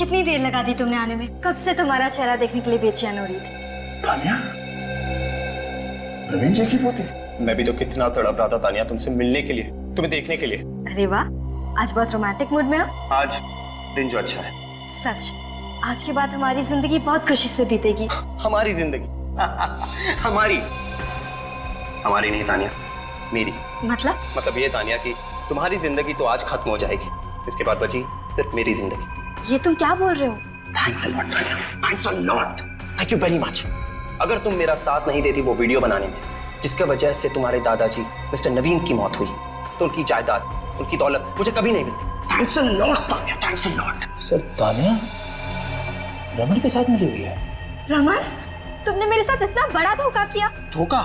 कितनी देर लगा दी तुमने आने में? कब से तुम्हारा चेहरा देखने के लिए बेचैन हो रही थी। तानिया, नवीन जी की पोती। मैं भी तो कितना तड़प रहा था तानिया तुमसे मिलने के लिए, तुम्हें देखने के लिए। अरे वाह, आज बहुत रोमांटिक मूड में हो। आज दिन जो अच्छा है। सच, आज के बाद हमारी जिंदगी बहुत खुशी से बीतेगी। हमारी जिंदगी हमारी नहीं तानिया, मेरी। मतलब ये तानिया कि तुम्हारी जिंदगी तो आज खत्म हो जाएगी, इसके बाद बची सिर्फ मेरी जिंदगी। ये तुम क्या बोल रहे हो? Thanks a lot Tania, thanks a lot, thank you very much. अगर तुम मेरा साथ नहीं देती वो वीडियो बनाने में, जिसके वजह से तुम्हारे दादाजी मिस्टर नवीन की मौत हुई, तो उनकी जायदाद, उनकी दौलत मुझे कभी नहीं मिलती। Thanks a lot Tania, thanks a lot. Sir, Tania Raman के साथ मिली हुई है। रमन, तुमने मेरे साथ इतना बड़ा धोखा किया। धोखा?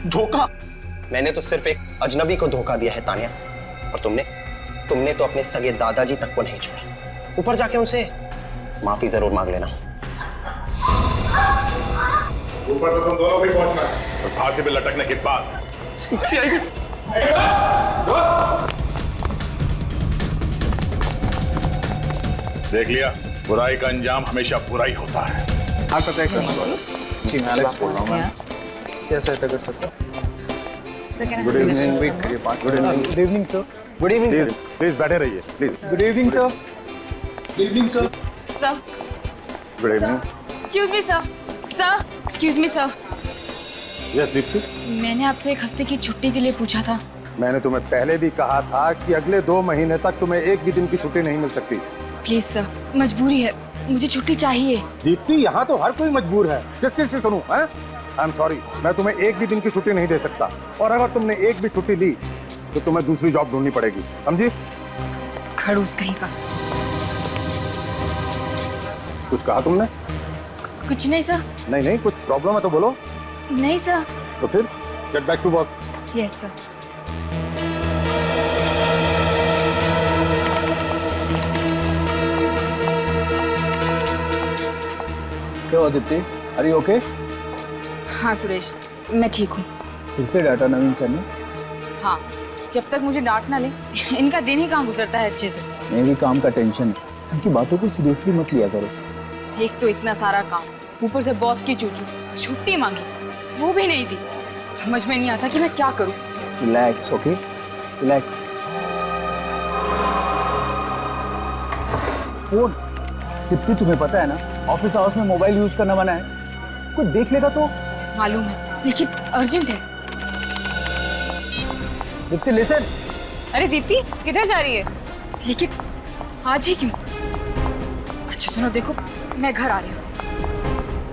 धोखा? मैंने तो सिर्फ एक अजनबी को धोखा दिया है तानिया, और तुमने तो अपने सगे दादाजी तक को नहीं छोड़ा। ऊपर जाके उनसे माफी जरूर मांग लेना। ऊपर तो तुम दोनों भी पहुंचना है, और फांसी पे लटकने के बाद देख लिया, बुराई का अंजाम हमेशा बुरा ही होता है। जी, मैं एलेक्स बोल रहा हूँ। मैं क्या सहायता कर सकता हूँ? Good evening. Good evening sir. Good evening. Please बैठे रहिए, please. Good evening sir. Good evening sir. Sir, good evening. Excuse me sir. Sir, excuse me sir. Yes Deepti, मैंने आपसे एक हफ्ते की छुट्टी के लिए पूछा था। मैंने तुम्हें पहले भी कहा था कि अगले 2 महीने तक तुम्हें एक भी दिन की छुट्टी नहीं मिल सकती। प्लीज सर, मजबूरी है, मुझे छुट्टी चाहिए। दीप्ति, यहाँ तो हर कोई मजबूर है, किस किस से सुनूं? आई एम सॉरी, मैं तुम्हें एक भी दिन की छुट्टी नहीं दे सकता, और अगर तुमने एक भी छुट्टी ली तो तुम्हें दूसरी जॉब ढूंढनी पड़ेगी, समझी? खड़ूस कहीं का। कुछ कहा तुमने? कुछ नहीं सर। नहीं, कुछ प्रॉब्लम है तो बोलो। नहीं सर। तो फिर get back to work. Yes sir. क्या हुआ दीप्ति? Are you okay? हाँ सुरेश, मैं ठीक हूँ। फिर से डाटा नवीन सर ने? हाँ, जब तक मुझे डांट ना ले इनका दिन ही कहाँ गुजरता है अच्छे से। मेरी काम का टेंशन है, उनकी बातों को सीरियसली मत लिया करो। एक तो इतना सारा काम, ऊपर से बॉस की चूचू, छुट्टी मांगी वो भी नहीं दी। समझ में नहीं आता कि मैं क्या करूं। Relax, okay, relax. Phone Deepti, तुम्हें पता है ना ऑफिस आवर्स में मोबाइल यूज करना मना है। कोई देख लेगा तो? मालूम है, लेकिन अर्जेंट है। दीप्ति लिसन। अरे दीप्ति, किधर जा रही है? लेकिन आज ही क्यों? अच्छा सुनो, देखो मैं घर आ रही हूँ,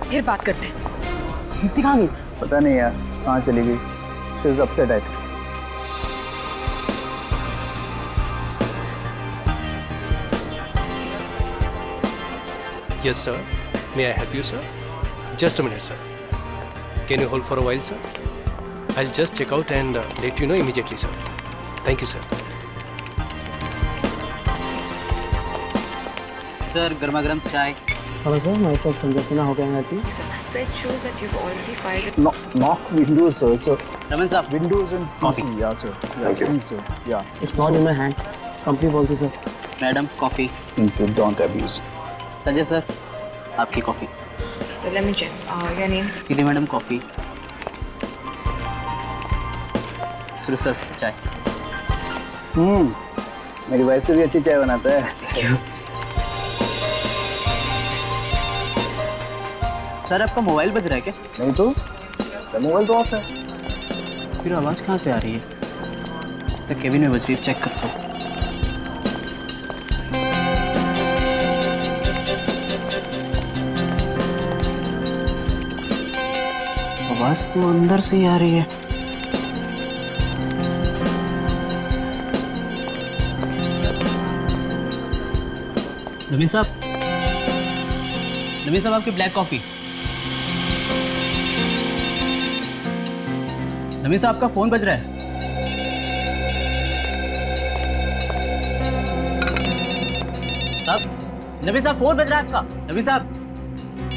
फिर बात करते हैं। दीप्ति कहाँ गई? पता नहीं यार, कहाँ चली गई। She is upset I think. Yes, sir. May I help you, sir? Just a minute, sir. Can you hold for a while, sir? I'll just check out and let you know immediately, sir. Thank you, sir. Sir, गर्मा गर्म चाय। Hello sir, मैं sir Sanjay Sinha हो गया मैं help you. So it shows that you've already filed it. Not Windows, sir. So Raman साहब, Windows and PC, yeah, sir. Thank you. Please, sir. Yeah. It's not in my hand, company policy sir. Madam coffee. Please, sir, don't abuse. Sanjay sir, आपकी coffee. So let me check. Your name's दीदी madam coffee. Suresh sir चाय। मेरी wife से भी अच्छी चाय बनाता है। सर, आपका मोबाइल बज रहा है क्या? नहीं तो मोबाइल तो ऑफ है। फिर आवाज़ कहाँ से आ रही है? तो केबिन में बज रही है, चेक करता हूँ। आवाज़ तो अंदर से ही आ रही है। नवीन साहब, आपकी ब्लैक कॉफी। नवीन साहब, आपका फोन बज रहा है। साहब, नवीन साहब फोन बज रहा है आपका। नवीन साहब,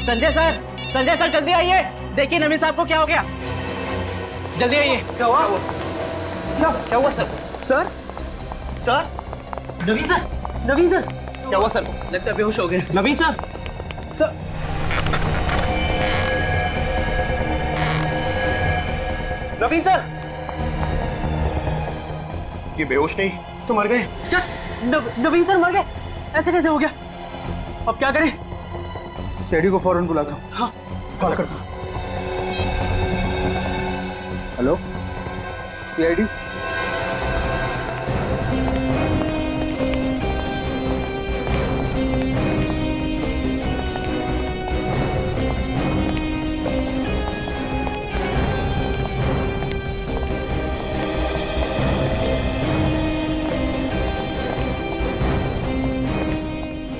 संजय सर जल्दी आइए, देखिए नवीन साहब को क्या हो गया, जल्दी आइए। क्या हुआ? क्या हुआ सर? सर? नवीन सर, क्या हुआ सर? लगता है बेहोश हो गए। नवीन सर, सर नवीन सर, ये बेहोश नहीं तो मर गए क्या? नवीन सर मर गए? ऐसे कैसे हो गया? अब क्या करें? सीआईडी को फौरन बुलाता हूँ। हाँ कॉल करता हूँ। हेलो सीआईडी,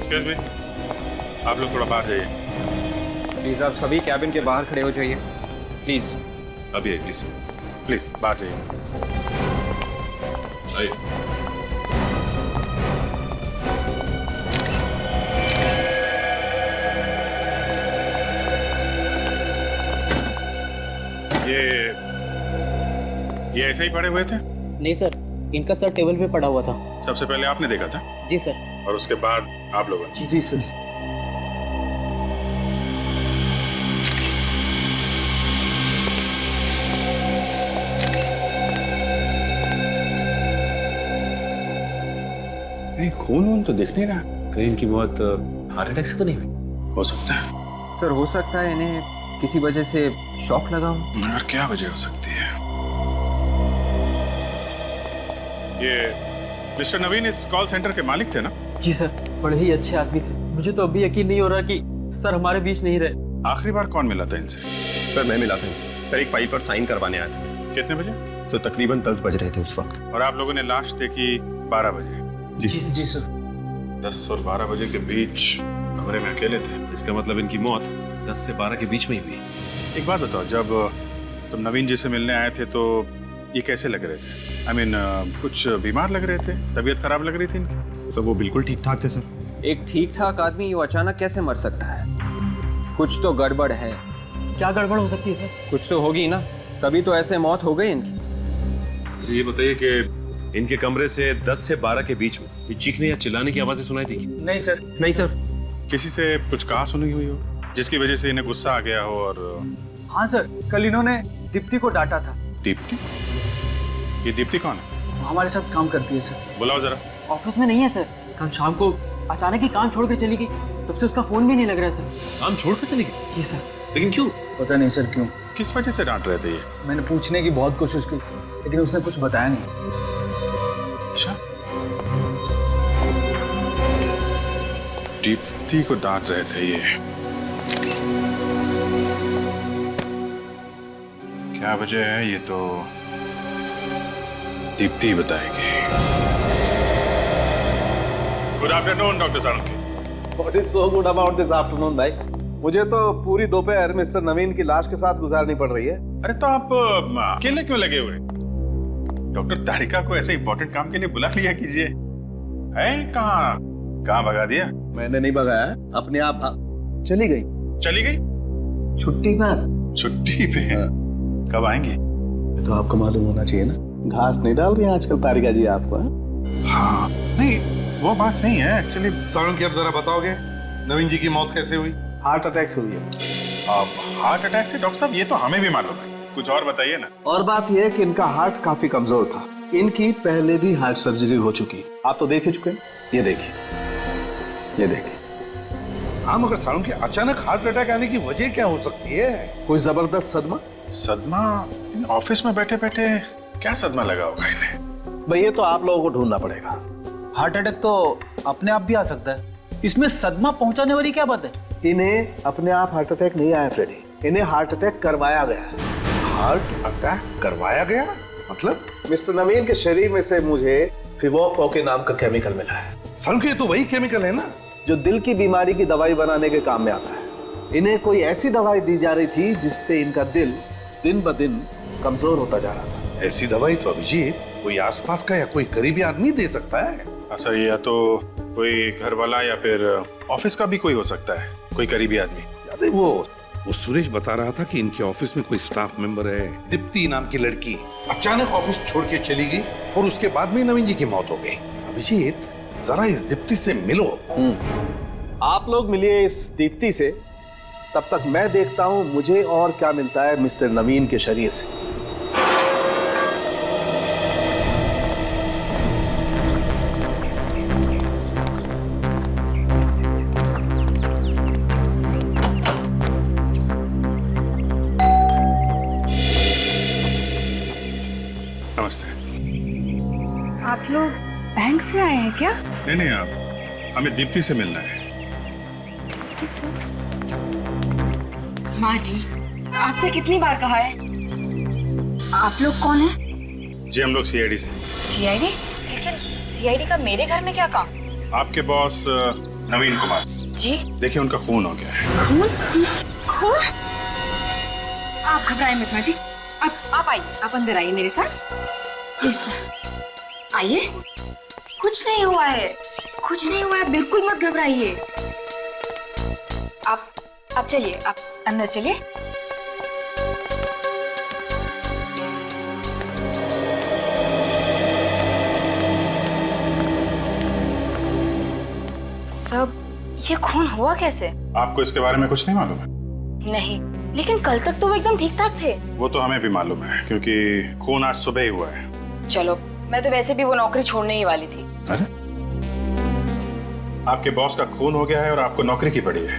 एक्सक्यूज मी, आप लोग थोड़ा बाहर जाइए। प्लीज आप सभी कैबिन के बाहर खड़े हो जाइए प्लीज। अभी आइए प्लीज, प्लीज बाहर जाइए। आइए। ये ऐसे ही पड़े हुए थे? नहीं सर, इनका सर टेबल पे पड़ा हुआ था। सबसे पहले आपने देखा था जी सर। और उसके बाद आप लोगों ने? जी सर। नहीं, खून वून तो दिख नहीं रहा। कहीं इनकी मौत हार्ट अटैक से तो नहीं हुई? हो सकता है सर, हो सकता है इन्हें किसी वजह से शॉक लगा हो। मगर क्या वजह हो सकती है? ये मिस्टर नवीन इस कॉल सेंटर के मालिक थे ना? जी सर, बड़े ही अच्छे आदमी थे। मुझे तो अभी यकीन नहीं हो रहा कि सर हमारे बीच नहीं रहे। आखिरी बार कौन मिला था इनसे? सर मैं मिला था इनसे। सर एक फाइल पर साइन करवाने आया था। कितने बजे? सर तकरीबन 10 बज रहे थे उस वक्त। और आप लोगों ने लाश देखी 12 बजे? जी सर। 10 और 12 बजे के बीच कमरे में अकेले थे। इसका मतलब इनकी मौत 10 से 12 के बीच में ही हुई। एक बात बताओ, जब तुम नवीन जी से मिलने आए थे तो ये कैसे लग रहे थे? I mean, कुछ बीमार लग रहे थे? तबीयत खराब लग रही थी इनकी? तो वो बिल्कुल ठीक ठाक थे सर। एक ठीक ठाक आदमी यूं अचानक कैसे मर सकता है? कुछ तो गड़बड़ है। क्या गड़बड़ हो सकती है सर? कुछ तो होगी ना, तभी तो ऐसे मौत हो गई इनकी। तो ये बताइए कि इनके कमरे से 10 से 12 के बीच में ये चीखने या चिल्लाने की आवाजें सुनाई थी? नहीं सर। नहीं सर। किसी से कुछ कहा सुनी हुई हो जिसकी वजह से इन्हें गुस्सा आ गया हो? और हाँ सर, कल इन्होंने दीप्ति को डांटा था। दीप्ति? ये दीप्ति कौन है? हमारे साथ काम करती है सर। बुलाओ जरा। ऑफिस में नहीं है सर। कल शाम को अचानक ही काम छोड़कर चली गई, तब से उसका फोन भी नहीं लग रहा है सर। काम छोड़कर चली गई? जी सर। लेकिन क्यों? पता नहीं सर क्यों। किस वजह से डांट रहे थे ये? मैंने पूछने की बहुत कोशिश की लेकिन उसने कुछ बताया नहीं। अच्छा, दीप्ति को डांट रहे थे ये। क्या वजह है ये तो दीप्ति बताएगी। Good afternoon doctor Salunkhe. What is so good about this afternoon, भाई? मुझे तो पूरी दोपहर मिस्टर नवीन की लाश के साथ गुजारनी पड़ रही है। अरे तो आप अकेले क्यों लगे हुए? डॉक्टर तारिका को ऐसे इंपॉर्टेंट काम के लिए बुला लिया कीजिए। है कहाँ भगा दिया? मैंने नहीं भगाया, अपने आप चली गई। चली गई? छुट्टी पर। छुट्टी पे? कब आएंगे? तो आपको मालूम होना चाहिए ना, घास नहीं डाल रही है आजकल तारिका जी आपको। हाँ नहीं, वो बात नहीं है एक्चुअली। साळुंखे, अब जरा बताओगे नवीन जी की मौत कैसे हुई? हार्ट अटैक से हुई है। हार्ट अटैक से? डॉक्टर साहब ये तो हमें भी मालूम है, कुछ और बताइए ना। और बात यह है कि इनका हार्ट काफी कमजोर था। इनकी पहले भी हार्ट सर्जरी हो चुकी। आप तो देख ही चुके हैं। ये देखिए, ये देखिए। हाँ, मगर साळुंखे अचानक हार्ट अटैक आने की वजह क्या हो सकती है? कोई जबरदस्त सदमा। सदमा? ऑफिस में बैठे बैठे क्या सदमा लगा होगा इन्हें? भाई ये तो आप लोगों को ढूंढना पड़ेगा। हार्ट अटैक तो अपने आप भी आ सकता है, इसमें सदमा पहुंचाने वाली क्या बात है? इन्हें अपने आप हार्ट अटैक नहीं आया फ्रेडी, इन्हें हार्ट अटैक करवाया गया। हार्ट अटैक करवाया गया? मतलब? मिस्टर नवीन के शरीर में से मुझे फिवोको के नाम का केमिकल मिला है। साळुंखे, ये तो वही केमिकल है ना जो दिल की बीमारी की दवाई बनाने के काम में आता है। इन्हें कोई ऐसी दवाई दी जा रही थी जिससे इनका दिल दिन ब दिन कमजोर होता जा रहा था। ऐसी दवाई तो अभिजीत कोई आसपास का या कोई करीबी आदमी दे सकता है। ऐसा या तो कोई घर वाला या फिर ऑफिस का भी कोई हो सकता है, कोई करीबी आदमी। याद है वो सुरेश बता रहा था कि इनके ऑफिस में कोई स्टाफ मेंबर है, दीप्ति नाम की लड़की, अचानक ऑफिस छोड़ के चली गई और उसके बाद में नवीन जी की मौत हो गई। अभिजीत, जरा इस दीप्ति से मिलो। आप लोग मिलिए इस दीप्ति से, तब तक मैं देखता हूं मुझे और क्या मिलता है मिस्टर नवीन के शरीर से। नमस्ते। आप लोग बैंक से आए हैं क्या? नहीं, आप हमें दीप्ति से मिलना है। माँ जी, आपसे कितनी बार कहा है? आप लोग कौन हैं? जी हम लोग सीआईडी से। सीआईडी? लेकिन सीआईडी का मेरे घर में क्या काम? आपके बॉस नवीन कुमार जी? देखिए उनका खून हो गया है। खून? आप घबराएं मत माँ जी। आप आइए, आप अंदर आइए मेरे साथ। प्लीज आइए। कुछ नहीं हुआ है, कुछ नहीं हुआ है, बिल्कुल मत घबराइए। आप चलिए, आप अंदर चलिए। सब ये खून हुआ कैसे? आपको इसके बारे में कुछ नहीं मालूम है? नहीं, लेकिन कल तक तो वो एकदम ठीक ठाक थे। वो तो हमें भी मालूम है क्योंकि खून आज सुबह ही हुआ है। चलो, मैं तो वैसे भी वो नौकरी छोड़ने ही वाली थी। अरे आपके बॉस का खून हो गया है और आपको नौकरी की पड़ी है,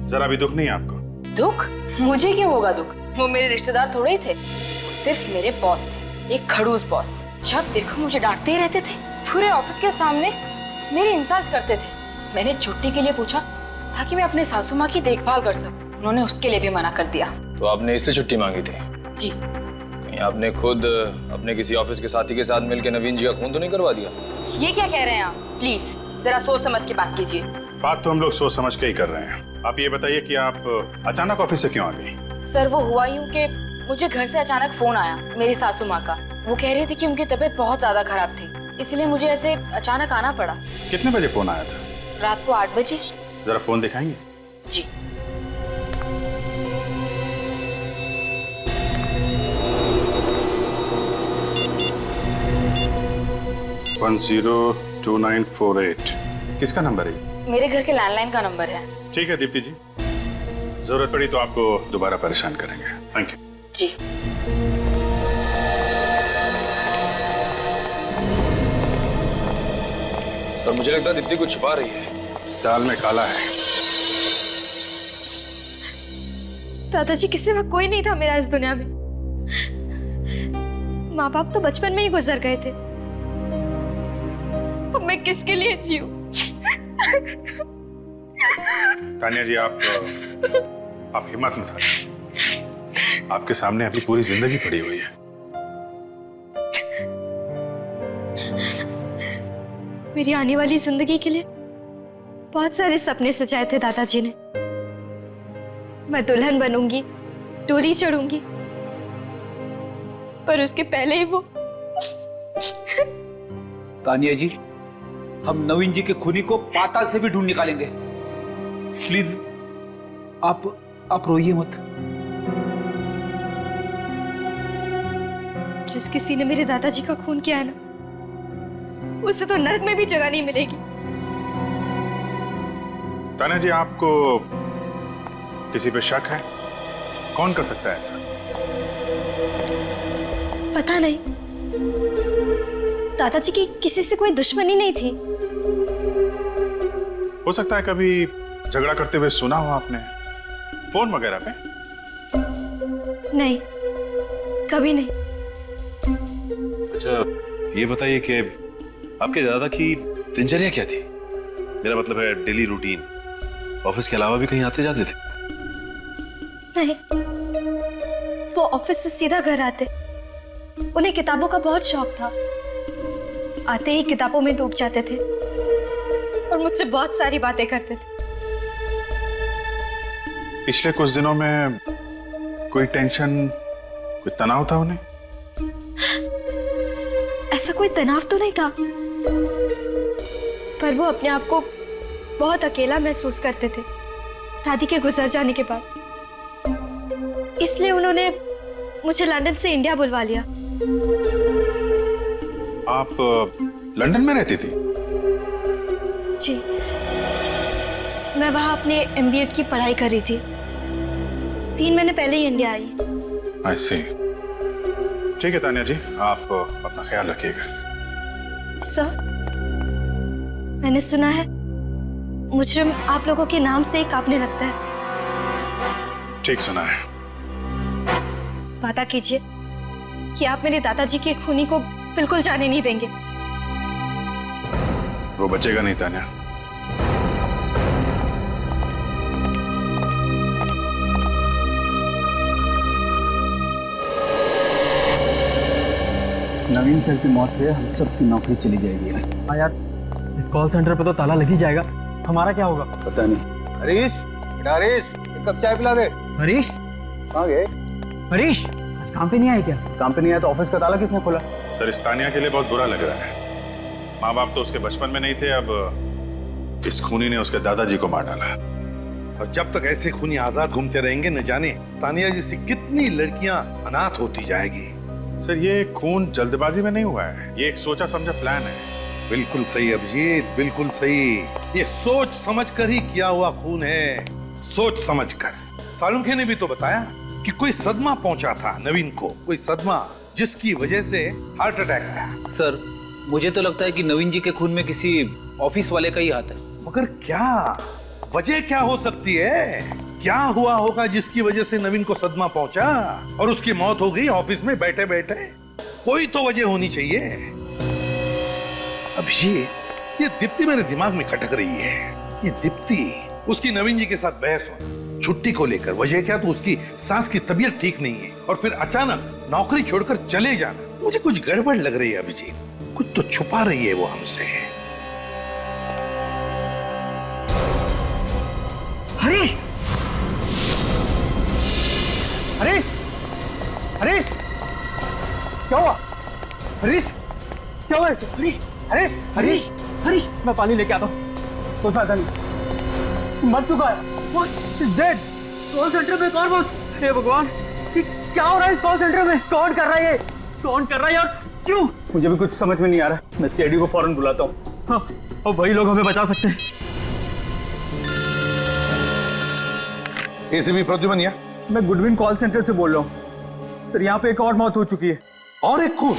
जरा भी दुख नहीं है आपको? दुख? मुझे क्यों होगा दुख? वो मेरे रिश्तेदार थोड़े ही थे, वो सिर्फ मेरे बॉस थे, एक खड़ूस बॉस। जब देखो मुझे डांटते ही रहते थे, पूरे ऑफिस के सामने मेरी इंसल्ट करते थे। मैंने छुट्टी के लिए पूछा ताकि मैं अपने सासू माँ की देखभाल कर सकूं, उन्होंने उसके लिए भी मना कर दिया। तो आपने इसलिए छुट्टी मांगी थी? जी। कहीं आपने खुद अपने किसी ऑफिस के साथी के साथ मिलकर नवीन जी का खून तो नहीं करवा दिया? ये क्या कह रहे हैं आप? प्लीज जरा सोच समझ के बात कीजिए। बात तो हम लोग सोच समझ के ही कर रहे हैं। आप ये बताइए कि आप अचानक ऑफिस से क्यों आ गई? सर वो हुआ यूं कि मुझे घर से अचानक फोन आया मेरी सासू माँ का। वो कह रही थी कि उनकी तबीयत बहुत ज्यादा खराब थी, इसलिए मुझे ऐसे अचानक आना पड़ा। कितने बजे फोन आया था? रात को 8 बजे। जरा फोन दिखाएंगे? जी। वन 02948 किसका नंबर है? मेरे घर के लैंडलाइन का नंबर है। ठीक है दीप्ति जी, जरूरत पड़ी तो आपको दोबारा परेशान करेंगे। Thank you. जी। सर मुझे लगता है दीप्ति कुछ छुपा रही है। दाल में काला है। दादाजी के सिवा कोई नहीं था मेरा इस दुनिया में। माँ बाप तो बचपन में ही गुजर गए थे, अब मैं किसके लिए जीऊं? तानिया जी आप हिम्मत मत हारिए, आपके सामने अभी पूरी जिंदगी पड़ी हुई है। मेरी आने वाली जिंदगी के लिए बहुत सारे सपने सजाए थे दादाजी ने। मैं दुल्हन बनूंगी, डोली चढ़ूंगी, पर उसके पहले ही वो। तानिया जी, हम नवीन जी के खूनी को पाताल से भी ढूंढ निकालेंगे। प्लीज आप रोइए मत। जिस किसी ने मेरे दादाजी का खून किया है ना, उसे तो नरक में भी जगह नहीं मिलेगी। तानिया जी आपको किसी पे शक है? कौन कर सकता है ऐसा? पता नहीं, दादाजी की किसी से कोई दुश्मनी नहीं थी। हो सकता है कभी झगड़ा करते हुए सुना हो आपने, फोन वगैरह पे? नहीं, कभी नहीं। अच्छा ये बताइए कि आपके दादा की दिनचर्या क्या थी? मेरा मतलब है डेली रूटीन, ऑफिस के अलावा भी कहीं आते जाते थे? नहीं, वो ऑफिस से सीधा घर आते। उन्हें किताबों का बहुत शौक था, आते ही किताबों में डूब जाते थे और मुझसे बहुत सारी बातें करते थे। पिछले कुछ दिनों में कोई टेंशन, कोई तनाव था उन्हें? ऐसा कोई तनाव तो नहीं था, पर वो अपने आप को बहुत अकेला महसूस करते थे दादी के गुजर जाने के बाद। इसलिए उन्होंने मुझे लंदन से इंडिया बुलवा लिया। आप लंदन में रहती थी? मैं वहाँ अपने MBA की पढ़ाई कर रही थी। 3 महीने पहले ही इंडिया आई। आई सी। ठीक है तानिया जी, आप अपना ख्याल रखिएगा। सर, मैंने सुना है मुजरिम आप लोगों के नाम से ही कांपने लगता है। ठीक सुना है। वादा कीजिए कि आप मेरे दादाजी के खूनी को बिल्कुल जाने नहीं देंगे। वो बचेगा नहीं तानिया। नवीन सर की मौत से हम सबकी नौकरी चली जाएगी यार। हाँ यार, इस कॉल सेंटर पे तो ताला लग ही जाएगा। हमारा क्या होगा? पता नहीं। हरीश, बेटा हरीश, एक कप चाय पिला दे। हरीश कहाँ गए? हरीश आज काम पे नहीं आए क्या? काम पे नहीं आया तो ऑफिस का ताला किसने खोला? सर, इस तानिया के लिए बहुत बुरा लग रहा है। माँ बाप तो उसके बचपन में नहीं थे, अब इस खूनी ने उसके दादाजी को मार डाला। और जब तक ऐसे खूनी आजाद घूमते रहेंगे, न जाने तानिया जैसी कितनी लड़कियां अनाथ होती जाएगी। सर, ये खून जल्दबाजी में नहीं हुआ है, ये एक सोचा समझा प्लान है। बिल्कुल सही अभिजीत, बिल्कुल सही। ये सोच समझकर ही किया हुआ खून है, सोच समझकर। सालुंखे ने भी तो बताया कि कोई सदमा पहुंचा था नवीन को, कोई सदमा जिसकी वजह से हार्ट अटैक आया। सर, मुझे तो लगता है कि नवीन जी के खून में किसी ऑफिस वाले का ही हाथ है। मगर क्या वजह क्या हो सकती है? क्या हुआ होगा जिसकी वजह से नवीन को सदमा पहुंचा और उसकी मौत हो गई ऑफिस में बैठे बैठे? कोई तो वजह होनी चाहिए। अभिजीत, ये दीप्ति मेरे दिमाग में खटक रही है। ये दीप्ति, उसकी नवीन जी के साथ बहस हो छुट्टी को लेकर। वजह क्या? तो उसकी सास की तबीयत ठीक नहीं है और फिर अचानक नौकरी छोड़कर चले जाना। मुझे कुछ गड़बड़ लग रही है अभिजीत, कुछ तो छुपा रही है वो हमसे। हरीश! हरीश! हरीश! क्या हुआ? हरीश! क्या हुआ ऐसे? हरीश! हरीश! हरीश! हरीश! मैं पानी लेके आता हूँ। कोई फायदा नहीं, मर चुका है। What is dead? Call centre में कौन बोल? हे भगवान, क्या हो रहा है इस कॉल सेंटर में? कौन कर रहा है ये? कौन कर रहा है यार? क्यों? मुझे भी कुछ समझ में नहीं आ रहा। मैं सीआईडी को फौरन बुलाता हूँ। हाँ, और वही लोग हमें बचा सकते हैं। एसीपी प्रद्युमन, मैं गुडविन कॉल सेंटर से बोल रहा हूँ। सर, यहाँ पे एक और मौत हो चुकी है। और एक खून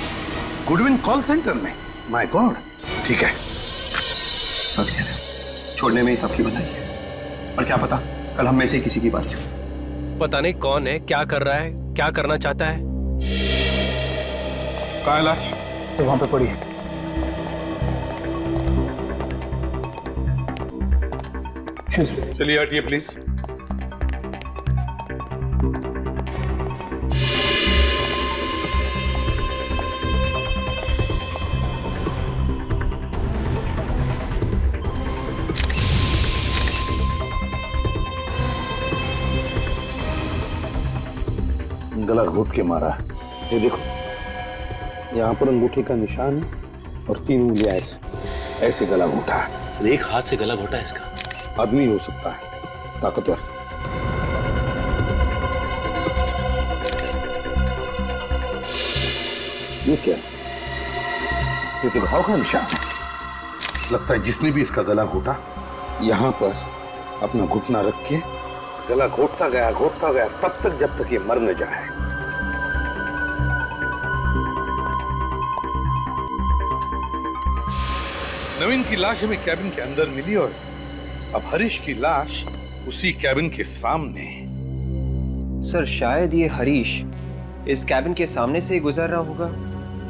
गुडविन कॉल सेंटर में? My God. ठीक है, सच कह रहे हैं, छोड़ने में ही सबकी भलाई है। और क्या पता कल हम में से किसी की बारी हो। पता नहीं कौन है, क्या कर रहा है, क्या करना चाहता है। कहाँ है लाश? तो वहां पे पड़ी है। चलिए हटिए प्लीज। गला घोट के मारा है। ये देखो, यहाँ पर अंगूठे का निशान है और 3 उंगलियां ऐसे गला घोटा है। सर, एक हाथ से गला घोटा है इसका। आदमी हो सकता है, ताकतवर। ये क्या? ये तो घाव का निशान है। लगता है जिसने भी इसका गला घोटा, यहाँ पर अपना घुटना रख के गला घोटता गया तब तक जब तक ये मर न जाए। नवीन की लाश हमें कैबिन के अंदर मिली और अब हरीश की लाश उसी कैबिन के सामने। सर, शायद ये हरीश इस कैबिन के सामने से ही गुजर रहा होगा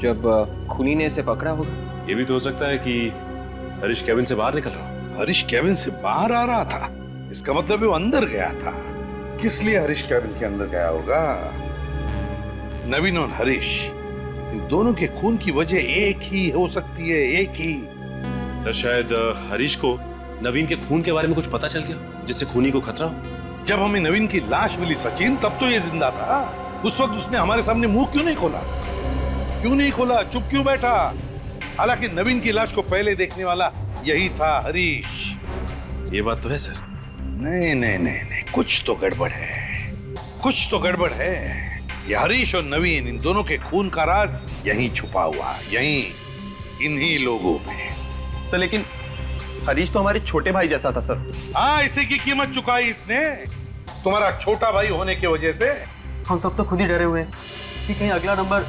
जब खूनी ने इसे पकड़ा होगा। ये भी तो हो सकता है कि हरीश कैबिन से बाहर निकल रहा हो। हरीश कैबिन से बाहर आ रहा था, इसका मतलब वो अंदर गया था। किस लिए हरीश कैबिन के अंदर गया होगा? नवीन और हरीश, इन दोनों के खून की वजह एक ही हो सकती है, एक ही। सर, शायद हरीश को नवीन के खून के बारे में कुछ पता चल गया जिससे खूनी को खतरा हो। जब हमें नवीन की लाश मिली सचिन, तब तो ये जिंदा था। उस वक्त उसने हमारे सामने मुंह क्यों नहीं खोला? क्यों नहीं खोला? चुप क्यों बैठा? हालांकि नवीन की लाश को पहले देखने वाला यही था, हरीश। ये बात तो है सर। नहीं, कुछ तो गड़बड़ है, कुछ तो गड़बड़ है। ये हरीश और नवीन, इन दोनों के खून का राज यहीं छुपा हुआ, यहीं इन्हीं लोगों में। तो लेकिन हरीश तो हमारे छोटे भाई जैसा था सर। हाँ, इसी की कीमत चुकाई इसने, तुम्हारा छोटा भाई होने की वजह से। हम सब तो खुद ही डरे हुए हैं कि कहीं अगला नंबर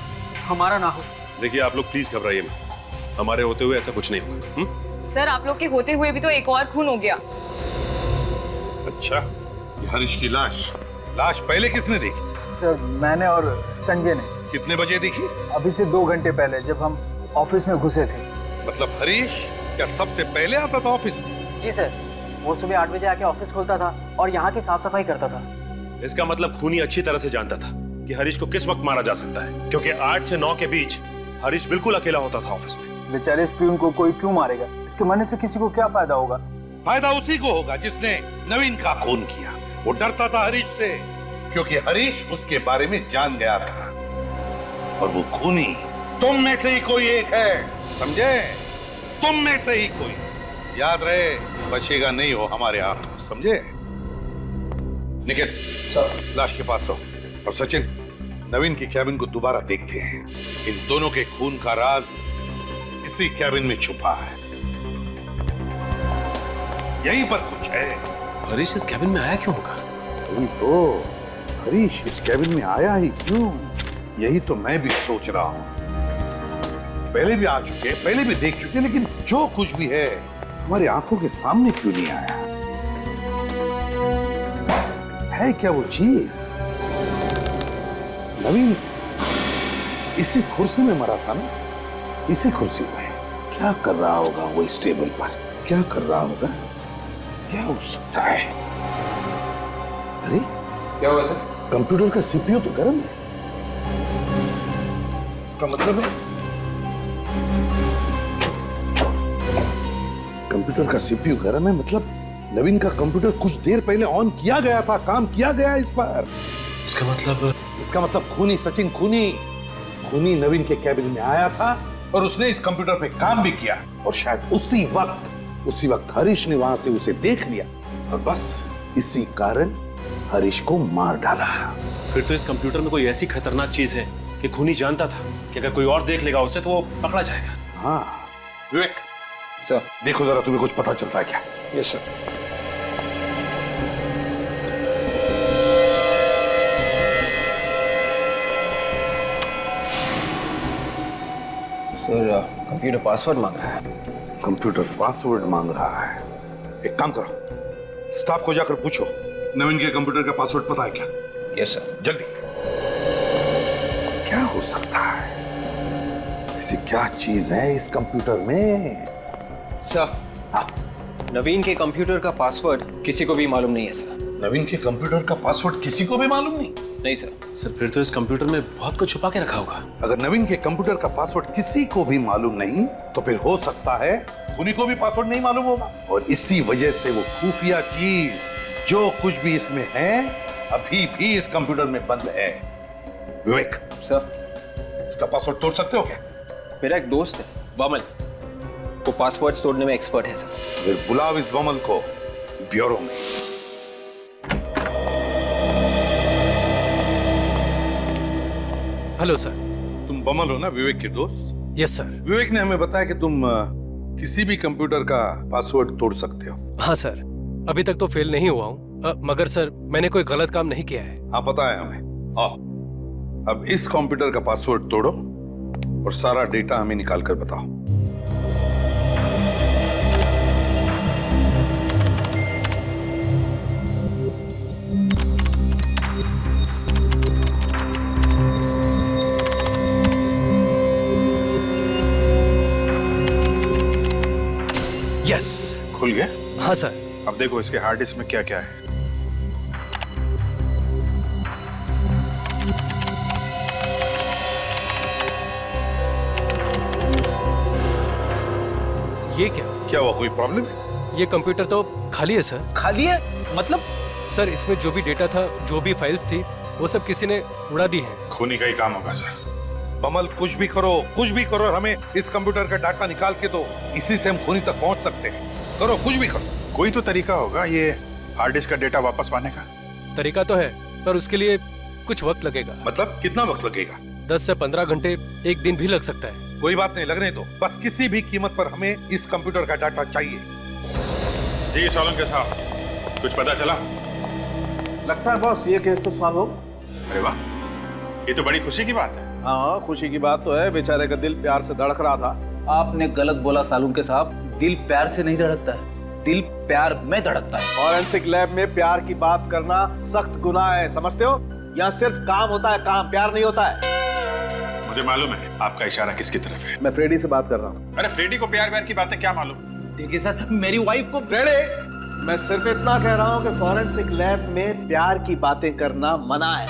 हमारा ना हो। देखिए आप लोग प्लीज घबराइए मत, हमारे होते हुए ऐसा कुछ नहीं होगा। सर आप लोग के होते हुए भी तो एक और खून हो गया। अच्छा, ये हरीश की लाश पहले किसने देखी? सर मैंने और संजय ने। कितने बजे देखी? अभी से 2 घंटे पहले, जब हम ऑफिस में घुसे थे। मतलब हरीश क्या सबसे पहले आता था ऑफिस में? जी सर, वो सुबह 8 बजे आके ऑफिस खोलता था और यहाँ की साफ सफाई करता था। इसका मतलब खूनी अच्छी तरह से जानता था कि हरीश को किस वक्त मारा जा सकता है, क्योंकि 8 से 9 के बीच हरीश बिल्कुल अकेला होता था ऑफिस में। बेचारे इस प्यून को कोई क्यों मारेगा? इसके मरने से किसी को क्या फायदा होगा? फायदा उसी को होगा जिसने नवीन का खून किया। वो डरता था हरीश से, क्योंकि हरीश उसके बारे में जान गया था। और वो खूनी तुम में से ही कोई एक है, समझे? तुम में से ही कोई। याद रहे, बचेगा नहीं हो हमारे हाथ, समझे? निखिल लाश के पास रहो। और सचिन, नवीन की कैबिन को दोबारा देखते हैं। इन दोनों के खून का राज इसी कैबिन में छुपा है, यहीं पर कुछ है। हरीश इस कैबिन में आया क्यों होगा? वही तो, हरीश इस कैबिन में आया ही क्यों? यही तो मैं भी सोच रहा हूं। पहले भी आ चुके, पहले भी देख चुके, लेकिन जो कुछ भी है हमारी आंखों के सामने क्यों नहीं आया? है क्या वो चीज? नवीन इसी कुर्सी में मरा था ना? इसी कुर्सी में क्या कर रहा होगा वो इस टेबल पर? क्या कर रहा होगा? क्या हो सकता है? अरे क्या हुआ सर? कंप्यूटर का सीपीयू तो गर्म है। इसका मतलब है कंप्यूटर का सीपीयू गर्म है, मतलब नवीन का कंप्यूटर कुछ देर पहले ऑन किया गया था, काम किया गया इस पर। इसका मतलब खूनी सचिन, खूनी नवीन के कैबिन में आया था और उसने इस कंप्यूटर पे काम भी किया। और शायद उसी वक्त हरीश ने वहां से उसे देख लिया और बस इसी कारण हरीश को मार डाला। फिर तो इस कंप्यूटर में कोई ऐसी खतरनाक चीज है कि खूनी जानता था कि अगर कोई और देख लेगा उसे तो वो पकड़ा जाएगा। हाँ विवेक सर, देखो जरा, तुम्हें कुछ पता चलता है क्या? Yes sir. Sir computer password मांग रहा है। कंप्यूटर पासवर्ड मांग रहा है? एक काम करो, स्टाफ को जाकर पूछो नवीन के कंप्यूटर का पासवर्ड पता है क्या? Yes sir. जल्दी। क्या हो सकता है? ऐसी क्या चीज है इस कंप्यूटर में? सर, हाँ, नवीन के कंप्यूटर का पासवर्ड किसी को भी मालूम नहीं है सर। नवीन के कंप्यूटर का पासवर्ड किसी को भी मालूम नहीं? नहीं सर। सर फिर तो इस कंप्यूटर में बहुत कुछ छुपा के रखा होगा। अगर नवीन के कंप्यूटर का पासवर्ड किसी को भी मालूम नहीं, तो फिर हो सकता है खूनी को भी पासवर्ड नहीं मालूम होगा। और इसी वजह से वो खुफिया चीज जो कुछ भी इसमें है अभी भी इस कंप्यूटर में बंद है। विवेक सर, इसका पासवर्ड तोड़ सकते हो क्या? मेरा एक दोस्त है बमल, वो पासवर्ड तोड़ने में एक्सपर्ट है सर। फिर बुलाओ इस बमल को ब्यूरो में। Hello sir. तुम बमल हो ना, विवेक के दोस्त? Yes sir. विवेक ने हमें बताया कि तुम किसी भी कंप्यूटर का पासवर्ड तोड़ सकते हो। हाँ सर, अभी तक तो फेल नहीं हुआ हूँ, मगर सर मैंने कोई गलत काम नहीं किया है। हाँ पता है हमें। आओ, अब इस कंप्यूटर का पासवर्ड तोड़ो और सारा डेटा हमें निकाल कर बताओ। यस, खुल गया? हाँ सर। अब देखो इसके हार्ड डिस्क में क्या क्या है। ये क्या हुआ? कोई प्रॉब्लम है? ये कंप्यूटर तो खाली है सर। खाली है मतलब? सर इसमें जो भी डेटा था, जो भी फाइल्स थी, वो सब किसी ने उड़ा दी है। खूनी का ही काम होगा सर। बमल कुछ भी करो, हमें इस कंप्यूटर का डाटा निकाल के दो। इसी से हम खूनी तक पहुंच सकते हैं। करो, कुछ भी करो। कोई तो तरीका होगा ये हार्ड डिस्क का डेटा वापस पाने का। तरीका तो है, पर उसके लिए कुछ वक्त लगेगा। मतलब कितना वक्त लगेगा? 10 से 15 घंटे, एक दिन भी लग सकता है। कोई बात नहीं, लगने दो। बस किसी भी कीमत पर हमें इस कंप्यूटर का डाटा चाहिए। जी सोलंकी साहब, कुछ पता चला? लगता है बॉस ये केस तो सॉल्व हो। अरे वाह, ये तो बड़ी खुशी की बात है। हाँ खुशी की बात तो है, बेचारे का दिल प्यार से धड़क रहा था। आपने गलत बोला सालुंके साहब, दिल प्यार से नहीं धड़कता है, दिल प्यार में धड़कता है। फॉरेंसिक लैब में प्यार की बात करना सख्त गुनाह है, समझते हो? यहाँ सिर्फ काम होता है, काम, प्यार नहीं होता है। मुझे मालूम है आपका इशारा किसकी तरफ है। मैं फ्रेडी से बात कर रहा हूँ। अरे फ्रेडी को प्यार व्यार की बातें क्या मालूम? देखिए सर, मेरी वाइफ को फ्रेडी, मैं सिर्फ इतना कह रहा हूँ कि फॉरेंसिक लैब में प्यार की बातें करना मना है।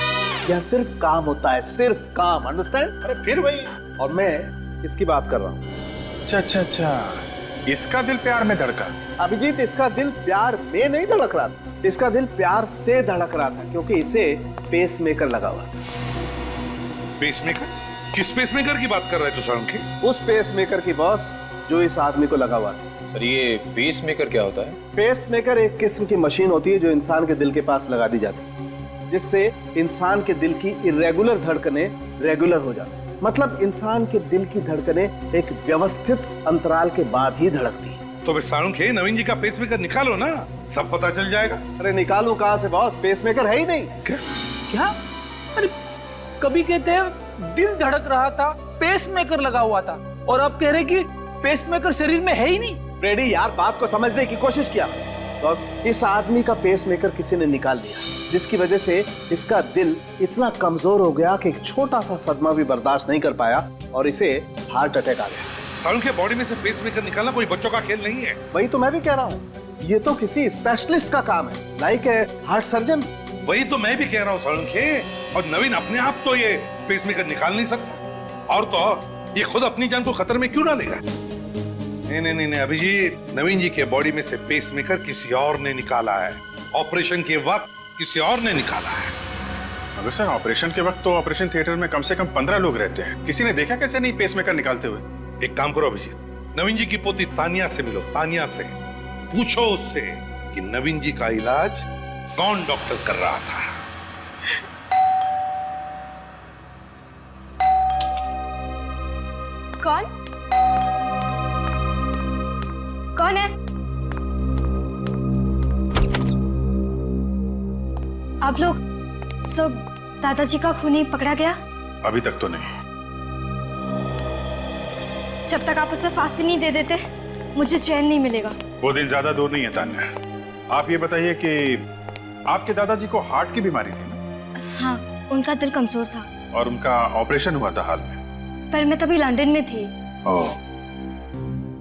यहाँ सिर्फ काम होता है, सिर्फ काम, अंडरस्टैंड? अरे फिर वही, और मैं इसकी बात कर रहा हूँ। अच्छा, इसका दिल प्यार में धड़का। अभिजीत, इसका दिल प्यार में नहीं धड़क रहा था, इसका दिल प्यार से धड़क रहा था, क्योंकि इसे पेसमेकर लगा हुआ। पेसमेकर? किस पेसमेकर की बात कर रहे थे सोलंकी? उस पेसमेकर की बॉस जो इस आदमी को लगा हुआ था। सर ये पेसमेकर क्या होता है? पेसमेकर एक किस्म की मशीन होती है जो इंसान के दिल के पास लगा दी जाती है, जिससे इंसान के दिल की इरेगुलर धड़कनें रेगुलर हो जाती है। मतलब इंसान के दिल की धड़कनें एक व्यवस्थित अंतराल के बाद ही धड़कती है। तो फिर सोलंकी, नवीन जी का पेसमेकर निकालो ना, सब पता चल जाएगा। अरे निकालूं कहां से बॉस, पेसमेकर है ही नहीं। क्या? अरे कभी कहते हैं दिल धड़क रहा था, पेसमेकर लगा हुआ था, और अब कह रहे कि पेसमेकर शरीर में है ही नहीं। फ्रेडी यार, बात को समझने की कोशिश किया। बॉस, इस आदमी का पेसमेकर किसी ने निकाल दिया, जिसकी वजह से इसका दिल इतना कमजोर हो गया कि एक छोटा सा सदमा भी बर्दाश्त नहीं कर पाया और इसे हार्ट अटैक आ गया। सोलंकी, बॉडी में से पेसमेकर निकालना कोई बच्चों का खेल नहीं है। वही तो मैं भी कह रहा हूँ, ये तो किसी स्पेशलिस्ट का काम है, लाइक हार्ट सर्जन। वही तो मैं भी कह रहा हूँ सोलंकी। और नवीन अपने आप तो ये पेसमेकर निकाल नहीं सकता, और तो और ये खुद अपनी जान को खतरे में क्यों डालेगा? नहीं अभिजीत, नवीन जी के बॉडी में से पेसमेकर किसी और ने निकाला है, ऑपरेशन के वक्त किसी और ने निकाला है। अबे सर, ऑपरेशन के वक्त तो ऑपरेशन थिएटर में कम से कम 15 लोग रहते हैं, किसी ने देखा कैसे नहीं पेसमेकर निकालते हुए? एक काम करो अभिजीत, नवीन जी की पोती तानिया से मिलो, तानिया से पूछो उससे कि नवीन जी का इलाज कौन डॉक्टर कर रहा था। कौन है? आप लोग सब दादाजी का खूनी पकड़ा गया? अभी तक तो नहीं। जब तक आप उसे फांसी नहीं दे देते मुझे चैन नहीं मिलेगा। वो दिन ज्यादा दूर नहीं है तान्या। आप ये बताइए कि आपके दादाजी को हार्ट की बीमारी थी ना? हाँ, उनका दिल कमजोर था और उनका ऑपरेशन हुआ था हाल में। पर मैं तभी लंदन में थी। ओह,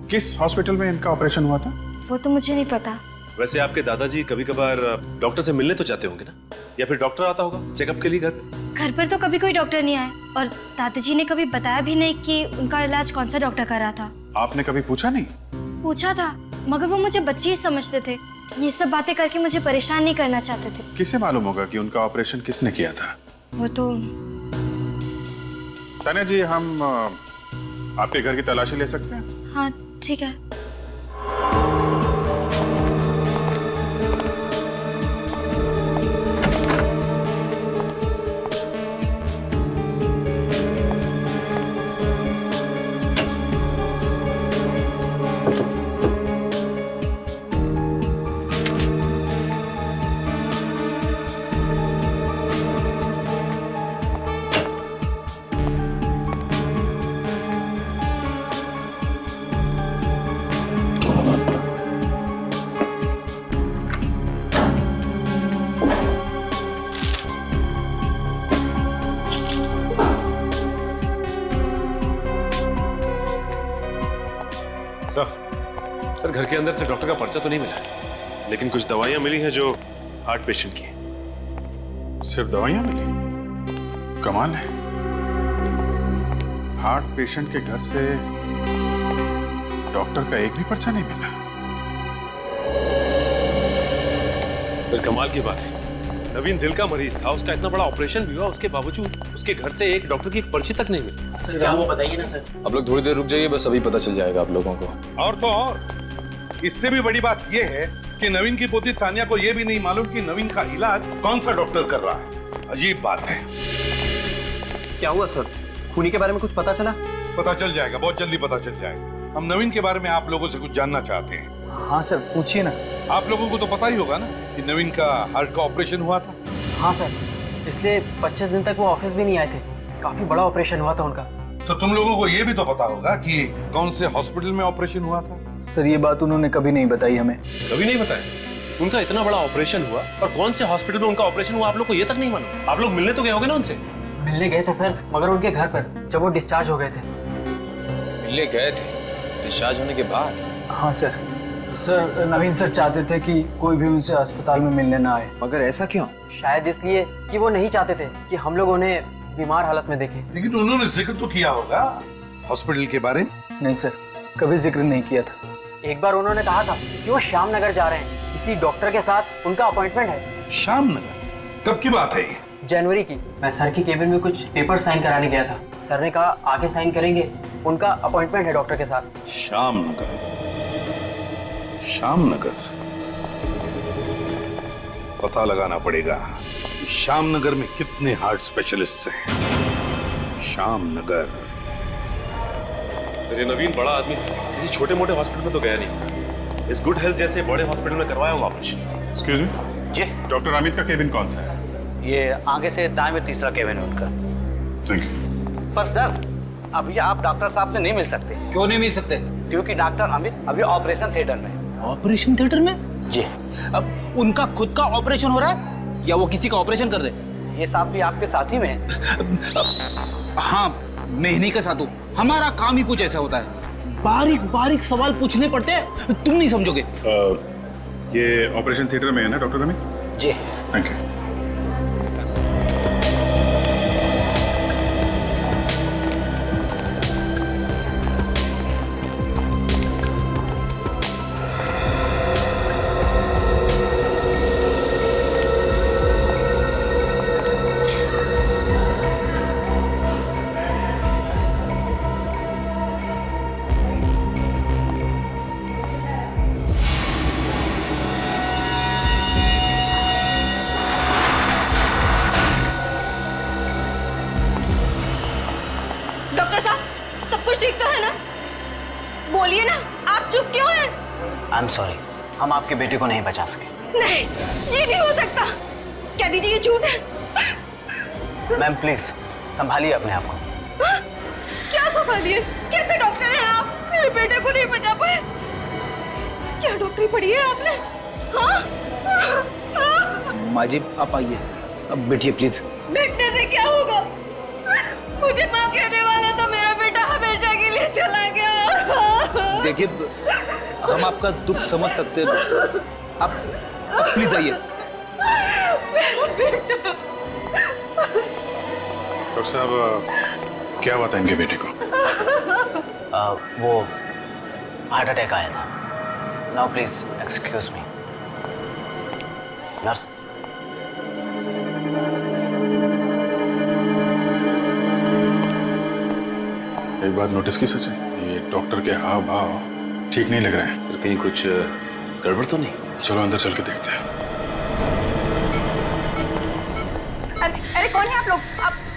किस हॉस्पिटल में इनका ऑपरेशन हुआ था? वो तो मुझे नहीं पता। वैसे आपके दादाजी कभी कभार डॉक्टर से मिलने तो जाते होंगे ना, या फिर डॉक्टर आता होगा चेकअप के लिए घर पे? घर पर तो कभी कोई डॉक्टर नहीं आया और दादाजी ने कभी बताया भी नहीं कि उनका इलाज कौन सा डॉक्टर कर रहा था। आपने कभी पूछा नहीं? पूछा था, मगर वो मुझे बच्ची ही समझते थे। ये सब बातें करके मुझे परेशान नहीं करना चाहते थे। किसे मालूम होगा कि उनका ऑपरेशन किसने किया था? वो तो तान्या जी, हम आपके घर की तलाशी ले सकते हैं? हाँ ठीक है। सर घर के अंदर से डॉक्टर का पर्चा तो नहीं मिला, लेकिन कुछ दवाइयां मिली हैं जो हार्ट पेशेंट की हैं। सिर्फ दवाइयां मिली? कमाल है, हार्ट पेशेंट के घर से डॉक्टर का एक भी पर्चा नहीं मिला। सर कमाल की बात है, नवीन दिल का मरीज था, उसका इतना बड़ा ऑपरेशन भी हुआ, उसके बावजूद उसके घर से एक डॉक्टर की पर्ची तक नहीं मिली। सर क्या वो बताइए ना सर। आप लोग थोड़ी देर रुक जाइए, बस अभी पता चल जाएगा आप लोगों को। और तो और इससे भी बड़ी बात यह है कि नवीन की पोती तानिया को यह भी नहीं मालूम कि नवीन का इलाज कौन सा डॉक्टर कर रहा है। अजीब बात है। क्या हुआ सर? खूनी के बारे में कुछ पता चला? पता चल जाएगा, बहुत जल्दी पता चल जाएगा। हम नवीन के बारे में आप लोगों से कुछ जानना चाहते हैं। हाँ सर, पूछिए ना। आप लोगों को तो पता ही होगा ना कि नवीन का हार्ट का ऑपरेशन हुआ था। हाँ सर, इसलिए 25 दिन तक वो ऑफिस भी नहीं आए थे। काफी बड़ा ऑपरेशन हुआ था उनका। तो तुम लोगों को ये भी तो पता होगा कि कौन से हॉस्पिटल में ऑपरेशन हुआ था। सर ये बात उन्होंने कभी नहीं बताई हमें। कभी नहीं बताया? उनका इतना बड़ा ऑपरेशन हुआ और कौन से हॉस्पिटल में उनका ऑपरेशन हुआ आप लोग को ये तक नहीं मालूम? आप लोग मिलने तो गए होगे ना उनसे? मिलने गए थे सर, मगर उनके घर पर जब वो डिस्चार्ज हो गए थे। मिलने गए थे डिस्चार्ज होने के बाद? हाँ सर। सर नवीन सर चाहते थे कि कोई भी उनसे अस्पताल में मिलने ना आए। मगर ऐसा क्यों? शायद इसलिए कि वो नहीं चाहते थे कि हम लोग उन्हें बीमार हालत में देखें। लेकिन उन्होंने जिक्र तो किया होगा हॉस्पिटल के बारे में। नहीं सर, कभी जिक्र नहीं किया था। एक बार उन्होंने कहा था कि वो श्याम नगर जा रहे हैं, किसी डॉक्टर के साथ उनका अपॉइंटमेंट है। श्याम नगर? कब की बात है ये? जनवरी की। मैं सर की केबिन में कुछ पेपर साइन कराने गया था। सर ने कहा आगे साइन करेंगे, उनका अपॉइंटमेंट है डॉक्टर के साथ। श्याम नगर, श्याम नगर। पता लगाना पड़ेगा श्याम नगर में कितने हार्ट स्पेशलिस्ट हैं। श्याम नगर। सर ये नवीन बड़ा आदमी था, किसी छोटे मोटे हॉस्पिटल में तो गया नहीं। इस गुड हेल्थ जैसे बड़े हॉस्पिटल में करवाया होगा ऑपरेशन। एक्सक्यूज मी जी, डॉक्टर अमित का केबिन कौन सा है? ये आगे से दाएं में तीसरा केबिन है उनका। Thank you. पर सर अभी आप डॉक्टर साहब से नहीं मिल सकते। क्यों नहीं मिल सकते? क्योंकि डॉक्टर अमित अभी ऑपरेशन थिएटर में। ऑपरेशन थिएटर में? जी। अब उनका खुद का ऑपरेशन हो रहा है या वो किसी का ऑपरेशन कर रहे? ये साहब भी आपके साथ ही में है। हाँ, मैं इन्हीं के साथ हूँ। हमारा काम ही कुछ ऐसा होता है, बारीक बारीक सवाल पूछने पड़ते हैं, तुम नहीं समझोगे। ये ऑपरेशन थिएटर में है ना डॉक्टर अमित? जी। Thank you. डॉक्टर साहब, सब कुछ ठीक तो है ना? बोलिए ना, आप चुप क्यों हैं? आई एम सॉरी, हम आपके बेटे को नहीं बचा सके। नहीं, ये नहीं हो सकता। क्या दीजिए, ये झूठ है। मैम प्लीज संभालिए अपने आप को। क्या संभालिए? कैसे डॉक्टर हैं आप? मेरे बेटे को नहीं बचा पाए। क्या डॉक्टरी पढ़ी है आपने? हाँ? माँ जी आप आइए, अब बैठिए प्लीज। बैठने से क्या होगा? मुझे माँ कहने वाला था, मेरा बेटा हमेशा के लिए चला गया। देखिए, हम आपका दुख समझ सकते हैं, आप प्लीज आइए। मेरा बेटा। डॉक्टर साहब क्या हुआ था इनके बेटे को? वो हार्ट अटैक आया था। Now please excuse me. Nurse. एक बात नोटिस की सच है, ये डॉक्टर के हाव भाव ठीक नहीं लग रहे हैं। फिर कहीं कुछ गड़बड़ तो नहीं? चलो अंदर चल के देखते हैं। अरे कौन है आप लोग?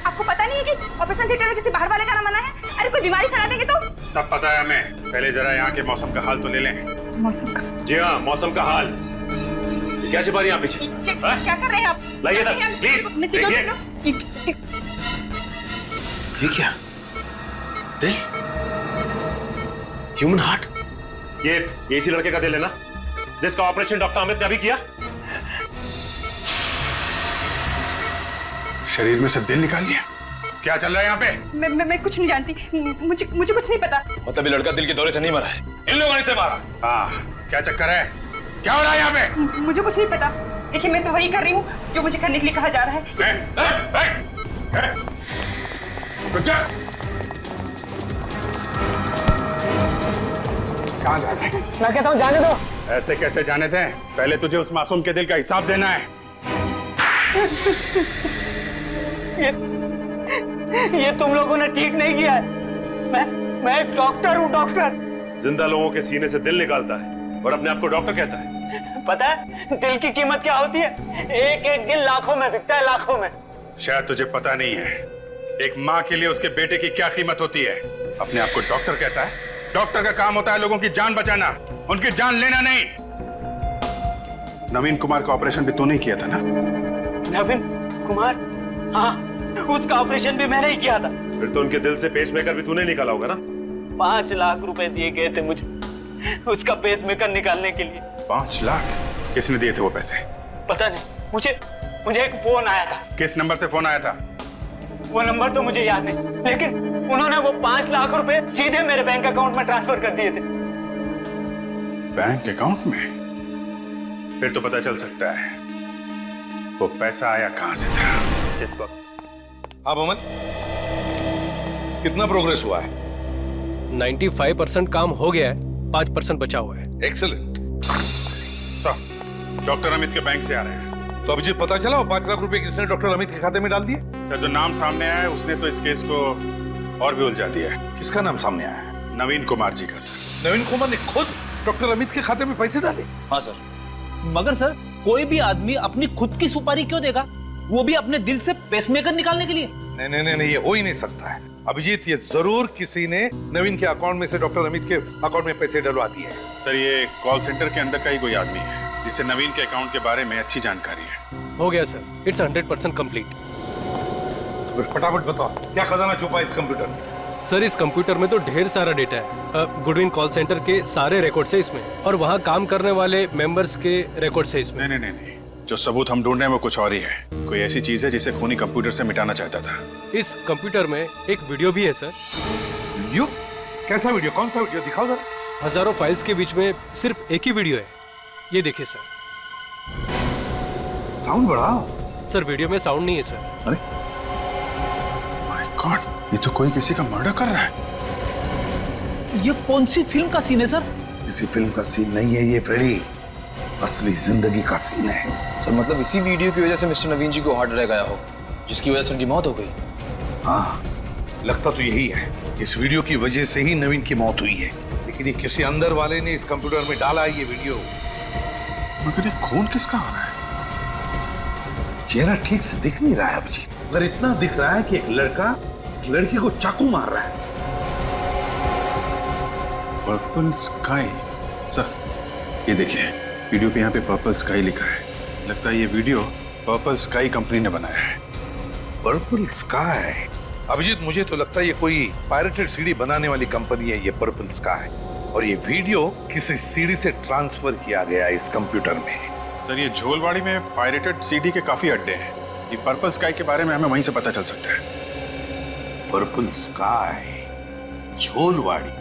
आपको पता नहीं है कि ऑपरेशन थिएटर में किसी बाहर वाले का ना मना है? अरे कोई बीमारी फैला देंगे तो? सब पता है हमें, पहले जरा यहाँ के मौसम का हाल तो ले लें। मौसम का? जी हाँ, मौसम का हाल। क्या छिपा रही हैं आप पीछे? क्या कर रहे हैं आप? लाइए ना, प्लीज। ये क्या? दिल? Human heart? ये इसी लड़के का दिल है ना, जिसका ऑपरेशन डॉक्टर अमित ने अभी किया? शरीर में से दिल निकाल लिया? क्या चल रहा है यहाँ पे? मैं कुछ नहीं जानती, मुझे कुछ नहीं पता। मतलब ये लड़का दिल के दौरे से नहीं मरा है, इन लोगों ने इसे मारा। हाँ, क्या चक्कर है? क्या हो रहा है यहाँ पे? मुझे कुछ नहीं पता। देखिए मैं तो वही कर रही हूँ जो मुझे करने के लिए कहा जा रहा है। कहाँ जा रहा है? मैं कहता हूँ जाने दो। ऐसे कैसे जाने दें? पहले तुझे उस मासूम के दिल का हिसाब देना है। ये तुम लोगों ने ठीक नहीं किया है। मैं एक डॉक्टर हूँ, डॉक्टर। जिंदा लोगों के सीने से दिल निकालता है और अपने आप को डॉक्टर कहता है। पता है दिल की कीमत क्या होती है? एक एक दिल लाखों में बिकता है, लाखों में। शायद तुझे पता नहीं है, एक माँ के लिए उसके बेटे की क्या कीमत होती है। अपने आप को डॉक्टर कहता है। डॉक्टर का काम होता है लोगों की जान बचाना, उनकी जान लेना नहीं। नवीन कुमार का ऑपरेशन भी तूने ही किया था ना? नवीन कुमार? हाँ, उसका ऑपरेशन भी मैंने ही किया था। फिर तो उनके दिल से पेसमेकर भी तूने निकाला होगा ना? 5 लाख रुपए दिए गए थे मुझे उसका पेसमेकर निकालने के लिए। 5 लाख? किसने दिए थे वो पैसे? पता नहीं, मुझे एक फोन आया था। किस नंबर से फोन आया था? वो नंबर तो मुझे याद नहीं, लेकिन उन्होंने वो 5 लाख रुपए सीधे मेरे बैंक अकाउंट में ट्रांसफर कर दिए थे। बैंक अकाउंट में? फिर तो पता चल सकता है वो पैसा आया कहां से था। जिस वक्त। हाँ मोहम्मद, कितना प्रोग्रेस हुआ है? 95% काम हो गया है, 5% बचा हुआ है। एक्सीलेंट। सर, डॉक्टर अमित के बैंक से आ रहे हैं। तो अभिजीत, पता चला वो 5 लाख रुपए किसने डॉक्टर अमित के खाते में डाल दिए? सर, जो नाम सामने आया है उसने तो इस केस को और भी उलझा दिया है। किसका नाम सामने आया है? नवीन कुमार जी का। सर, नवीन कुमार ने खुद डॉक्टर अमित के खाते में पैसे डाले? हाँ सर, मगर सर कोई भी आदमी अपनी खुद की सुपारी क्यों देगा, वो भी अपने दिल से पेसमेकर निकालने के लिए? नहीं, ये हो ही नहीं सकता है अभिजीत। ये जरूर किसी ने नवीन के अकाउंट में से डॉक्टर अमित के अकाउंट में पैसे डलवा दिए। सर, ये कॉल सेंटर के अंदर का ही कोई आदमी है जिसे नवीन के अकाउंट के बारे में अच्छी जानकारी है। हो गया सर, इट्स 100% कंप्लीट। फटाफट बताओ, क्या खजाना छुपा इस कंप्यूटर में? सर, इस कंप्यूटर में तो ढेर सारा डेटा है। गुडविन कॉल सेंटर के सारे रिकॉर्ड्स है इसमें, और वहाँ काम करने वाले मेंबर्स के रिकॉर्ड्स है इसमें। नहीं, जो सबूत हम ढूंढ रहे हैं वो कुछ और ही है। कोई ऐसी चीज है जिसे खूनी कंप्यूटर से मिटाना चाहता था। इस कंप्यूटर में एक वीडियो भी है सर। वीडियो? कैसा वीडियो? कौन सा वीडियो? दिखाओ जरा। हजारों फाइल्स के बीच में सिर्फ एक ही वीडियो है। ये देखिए सर। साउंड बढ़ाओ। सर, वीडियो में साउंड नहीं है सर। अरे माय गॉड, ये तो कोई किसी का मर्डर कर रहा है। ये कौन सी फिल्म का सीन है सर? किसी फिल्म का सीन नहीं है ये फ्रेडी, असली जिंदगी का सीन है। सर, मतलब इसी वीडियो की वजह से मिस्टर नवीन जी को हार्ट अटैक आया हो, जिसकी वजह से उनकी मौत हो गई। हाँ, लगता तो यही है। इस वीडियो की वजह से ही नवीन की मौत हुई है, लेकिन ये किसी अंदर वाले ने इस कंप्यूटर में डाला है ये वीडियो। मगर ये खून किसका आ रहा है? चेहरा ठीक से दिख नहीं रहा है अभिजीत, मगर इतना दिख रहा है कि एक लड़का लड़की को चाकू मार रहा है। Purple sky. सर, ये देखिए, वीडियो पे यहाँ पे पर्पल स्काई लिखा है। लगता है ये वीडियो पर्पल स्काई कंपनी ने बनाया है। Purple sky? अभिजीत, मुझे तो लगता है ये कोई पायरेटेड सीडी बनाने वाली कंपनी है ये पर्पल स्काई, और ये वीडियो किसी सीडी से ट्रांसफर किया गया है इस कंप्यूटर में। सर, ये झोलवाड़ी में पायरेटेड सीडी के काफी अड्डे हैं। ये पर्पल स्काई के बारे में हमें वहीं से पता चल सकता है। पर्पल स्काई, झोलवाड़ी।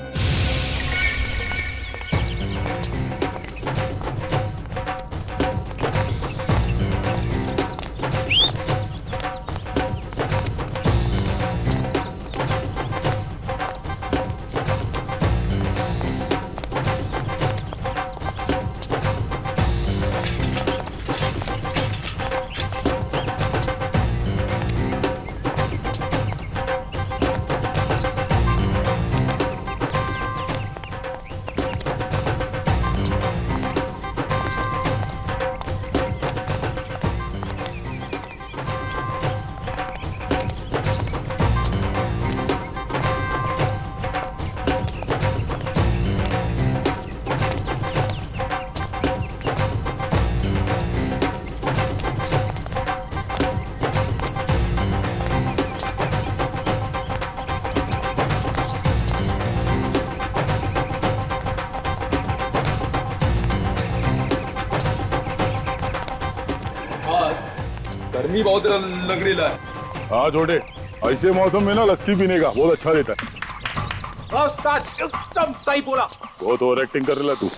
गर्मी बहुत लग रही है। हाँ छोटे, ऐसे मौसम में ना लस्सी पीने का बहुत अच्छा रहता है। एकदम सही बोला। बहुत ओवर एक्टिंग कर रहा तू।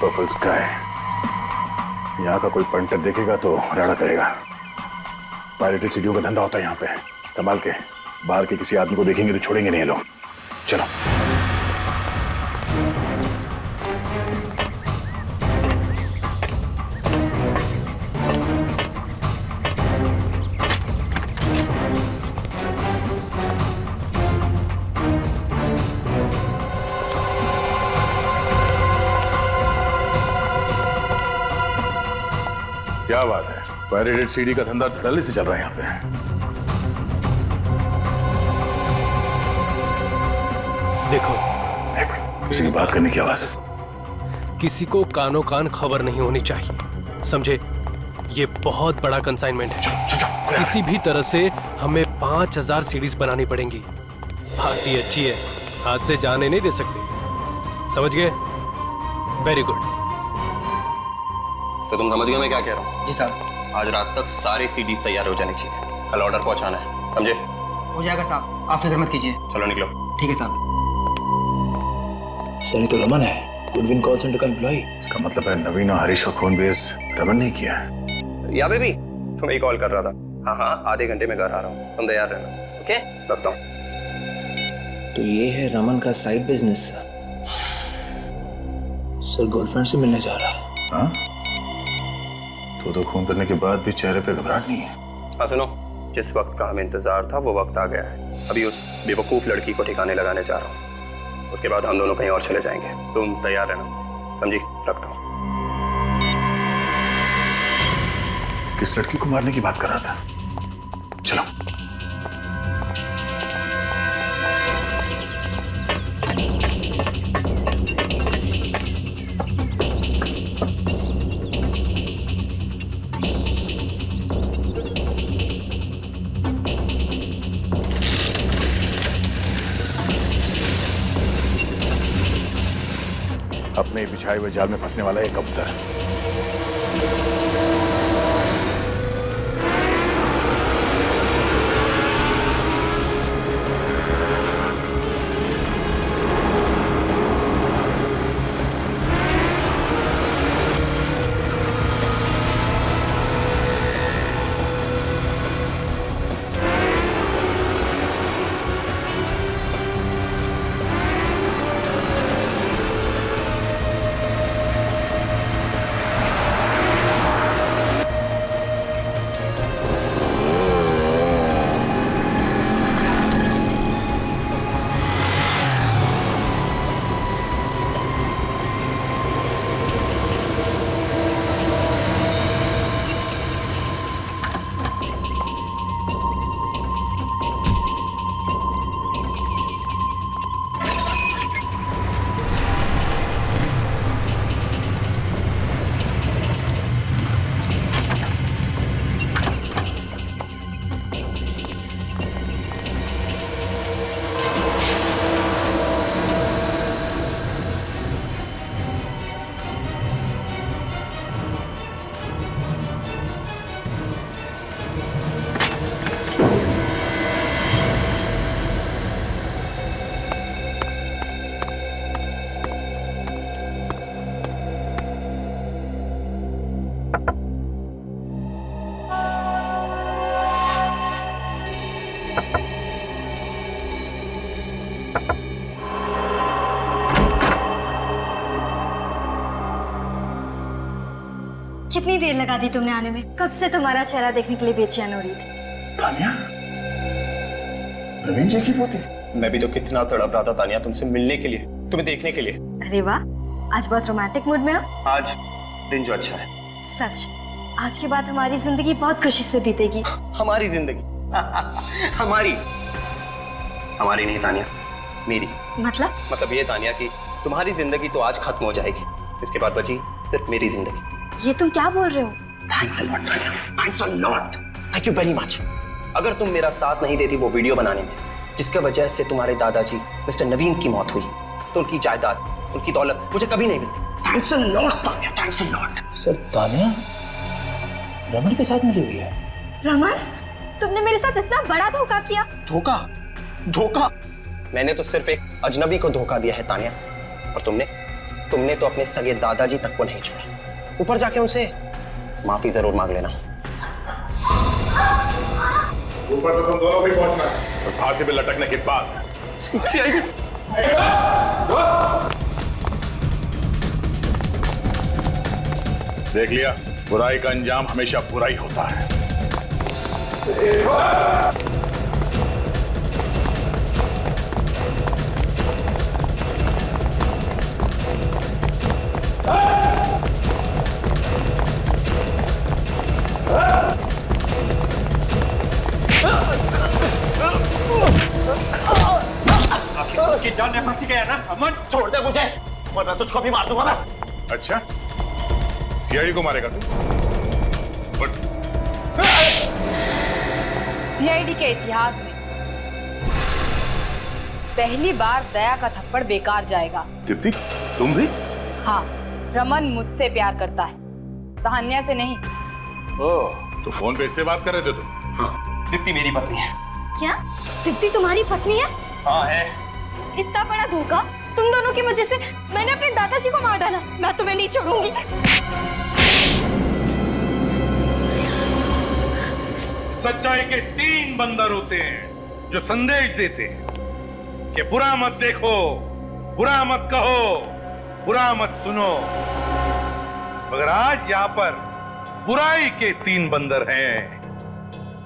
पर्पल स्काई, यहाँ का कोई पंटर देखेगा तो राड़ा करेगा। पायरेटेड सीढ़ियों का धंधा होता है यहाँ पे, संभाल के। बाहर के किसी आदमी को देखेंगे तो छोड़ेंगे नहीं लोग। चलो। बात है, पायरेटेड सीडी का धंधा धड़ल्ले से चल रहा है यहाँ पे। देखो, किसी की बात करने की आवाज है। किसी को कानों कान खबर नहीं होनी चाहिए, समझे? ये बहुत बड़ा कंसाइनमेंट है। किसी भी तरह से हमें 5000 सीडीज बनानी पड़ेंगी। पार्टी अच्छी है, हाथ से जाने नहीं दे सकते, समझ गए? Very good. तो तुम समझ गए मैं क्या कह रहा हूँ? जी साहब। आज रात तक सारे सीडीज तैयार हो जाने चाहिए, कल ऑर्डर पहुंचाना है, समझे? हो जाएगा साहब, आप फिक्र मत कीजिए। चलो निकलो। ठीक है साहब। सर ये तो रमन है, गुडविन कॉल सेंटर का एम्प्लॉय। इसका मतलब है नवीन और हरीश का खून बेस रमन ने किया है। या बेबी, तुम्हें ही कॉल कर रहा था। हाँ हाँ, आधे घंटे में घर आ रहा हूँ, तुम तैयार रहना। ओके, रखता हूँ। तो ये है रमन का साइड बिजनेस। सर गर्लफ्रेंड से मिलने जा रहा है। हाँ? तो खून करने के बाद भी चेहरे पे घबराहट नहीं है। हाँ सुनो, जिस वक्त का हमें इंतजार था वो वक्त आ गया है। अभी उस बेवकूफ लड़की को ठिकाने लगाने जा रहा हूँ, उसके बाद हम दोनों कहीं और चले जाएंगे। तुम तैयार रहना, समझी? रखता हूँ। किस लड़की को मारने की बात कर रहा था? चलो। अपने ही बिछाए हुए जाल में फंसने वाला एक कबूतर। कितनी देर लगा दी तुमने आने में? कब से तुम्हारा चेहरा देखने के लिए बेचैन हो रही थी। तानिया, नवीन जी की पोती। मैं भी तो कितना तड़प रहा था तानिया तुमसे मिलने के लिए, तुम्हें देखने के लिए। अरे वाह, आज बहुत रोमांटिक मूड में हो। आज दिन जो अच्छा है। सच, आज के बाद हमारी जिंदगी बहुत खुशी से बीतेगी। हमारी जिंदगी? हमारी नहीं तानिया, मेरी। मतलब ये तानिया कि तुम्हारी जिंदगी तो आज खत्म हो जाएगी, इसके बाद बची सिर्फ मेरी जिंदगी। ये तुम क्या बोल रहे हो? Thanks a lot Tania, thanks a lot, thank you very much. अगर तुम मेरा साथ नहीं देती वो वीडियो बनाने में, जिसकी वजह से तुम्हारे दादाजी मिस्टर नवीन की मौत हुई, तो उनकी जायदाद, उनकी दौलत मुझे कभी नहीं मिलती। Thanks a lot Tania, thanks a lot. Sir Tania Raman के साथ मिली हुई है। रमन, तुमने मेरे साथ इतना बड़ा धोखा किया। धोखा? धोखा? मैंने तो सिर्फ एक अजनबी को धोखा दिया है तानिया, और तुमने तो अपने सगे दादाजी तक को नहीं छोड़ा। ऊपर जाके उनसे माफी जरूर मांग लेना। ऊपर तो तुम दोनों भी पहुंचना है, और फांसी पे लटकने के बाद देख लिया, बुराई का अंजाम हमेशा बुरा ही होता है। आखिर की जान में फंसी गया ना, अमन छोड़ दे मुझे, वरना तुझको भी मार दूंगा मैं। अच्छा, सीआईडी को मारेगा तू? सीआईडी के इतिहास में पहली बार दया का थप्पड़ बेकार जाएगा। दीप्ति, तुम भी? हाँ, रमन मुझसे प्यार करता है, तान्या से नहीं। ओह, तो फोन पे इससे बात कर रहे थे तुम? हाँ, दीप्ति मेरी पत्नी है। क्या दीप्ति तुम्हारी पत्नी है? हाँ है। इतना बड़ा धोखा, तुम दोनों की वजह से मैंने अपने दादाजी को मार डाला। मैं तुम्हें नहीं छोड़ूंगी। सच्चाई के 3 बंदर होते हैं जो संदेश देते हैं कि बुरा मत देखो, बुरा मत कहो, बुरा मत सुनो। मगर आज यहां पर बुराई के 3 बंदर हैं,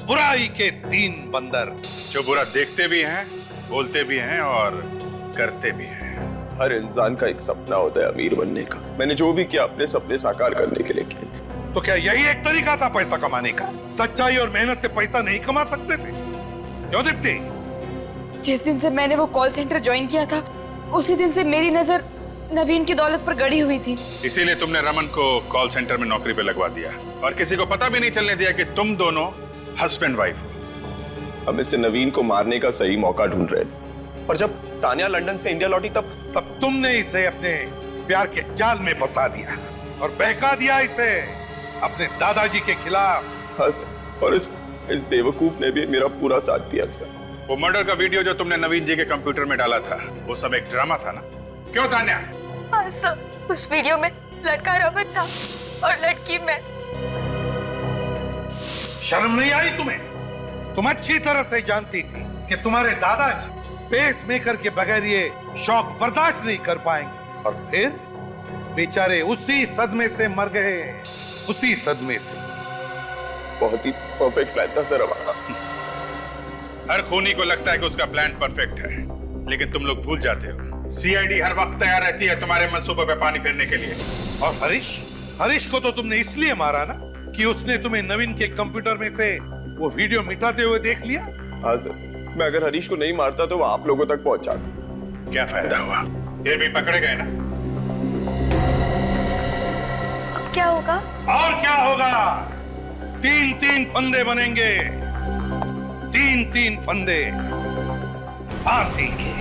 बुराई के 3 बंदर जो बुरा देखते भी हैं, बोलते भी हैं और करते भी हैं। हर इंसान का एक सपना होता है अमीर बनने का। मैंने जो भी किया अपने सपने साकार करने के लिए किया। तो क्या यही एक तरीका था पैसा कमाने का? सच्चाई और मेहनत से पैसा नहीं कमा सकते थे? क्यों दीप्ति? जिस दिन से मैंने वो कॉल सेंटर ज्वाइन किया था, उसी दिन से मेरी नजर नवीन की दौलत पर गड़ी हुई थी। इसीलिए तुमने रमन को कॉल सेंटर में नौकरी पे लगवा दिया और किसी को पता भी नहीं चलने दिया कि तुम दोनों हस्बैंड वाइफ हो। हम मिस्टर नवीन को मारने का सही मौका ढूंढ रहे थे, पर जब तान्या लंदन से इंडिया लौटी तब तुमने इसे अपने प्यार के जाल में फंसा दिया और बहका दिया इसे अपने दादाजी के खिलाफ। हाँ सर, और इस बेवकूफ ने भी मेरा पूरा साथ दिया सर। वो मर्डर का वीडियो जो तुमने नवीन जी के कंप्यूटर में डाला था, वो सब एक ड्रामा था ना? क्यों तान्या? हाँ सर, उस वीडियो में लड़का रमन था और लड़की मैं। शर्म नहीं आई तुम्हें? तुम अच्छी तरह से जानती थी कि तुम्हारे दादाजी पेस मेकर के बगैर ये शौक बर्दाश्त नहीं कर पाएंगे, और फिर बेचारे उसी सदमे से मर गए, उसी सदमे से। बहुत ही परफेक्ट प्लान था सर हमारा। हर खूनी को लगता है कि उसका प्लान परफेक्ट है, लेकिन तुम लोग भूल जाते हो सीआईडी हर वक्त तैयार रहती है तुम्हारे मंसूबों पे पानी फेरने के लिए। और हरीश को तो तुमने इसलिए मारा ना कि उसने तुम्हें नवीन के कंप्यूटर में से वो वीडियो मिटाते हुए देख लिया। हाँ सर, मैं अगर हरीश को नहीं मारता तो वो आप लोगों तक पहुंचाता। क्या फायदा हुआ? ये भी पकड़े गए ना। अब क्या होगा? और क्या होगा? 3-3 फंदे बनेंगे, 3-3 फंदे फांसी के।